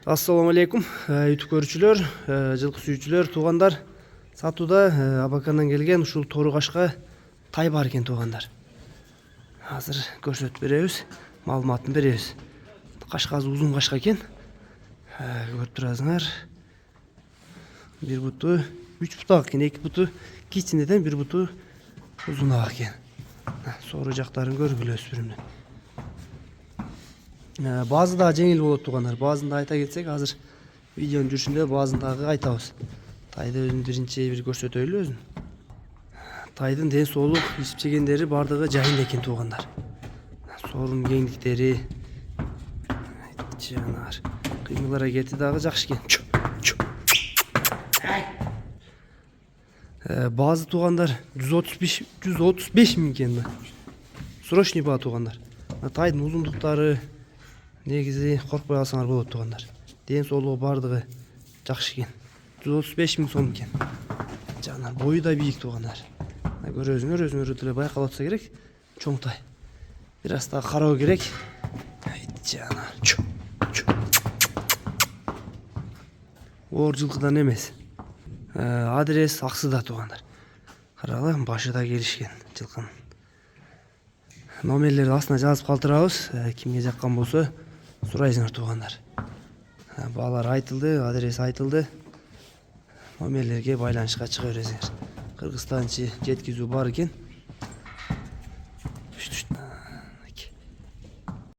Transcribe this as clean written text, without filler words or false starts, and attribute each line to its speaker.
Speaker 1: Assalamu алейкум, YouTube көрүүчүлөр, жылкы сүйүүчүлөр, туугандар. Сатууда Абакандан келген ушул тору кашка тай бар экен туугандар. Азыр көрсөтүп беребиз, маалыматын беребиз. Кашка узун кашка экен. Көрүп турасыңар. Бир буту 3 бутак экен, 2 буту кичинеден, бир буту узунак экен. Сору жактарын көргүлө өспүрүмдүн. Баазыда жеңил болот туугандар. Баазында айта кетсек, азыр видеонун жүрүшүндө баазындагы айтабыз. Тайды өзүн биринчи бир көрсөтөлү өзүн. Тайдын ден соолук, ичип жегендери бардыгы жайында экен туугандар. Сорунун кеңдиктери, жанагы кыймыл аракети дагы жакшы экен. Баазы туугандар 135 миң экен. Срочный баа туугандар. Тайдын узундуктары негизи коркпой алсаңар болот туугандар. Ден соолугу бардыгы жакшы экен. 135 миң сом экен. Жана бою да бийик туугандар. Көрөсүңөр, өзүңөр деле байкалып атса керек. Чоң тай. Бир аз да кароо керек. Жана оор жылкыдан эмес. Адрес Аксыда туугандар. Карагыла, башы да келишкен жылкынын. Номерлерди астына жазып калтырабыз. Кимге жаккан болсо сурайсыңар туугандар. Баалар айтылды, адрес айтылды. Номерлерге байланышка чыга бересиңер. Кыргызстанчы жеткизүү бар экен.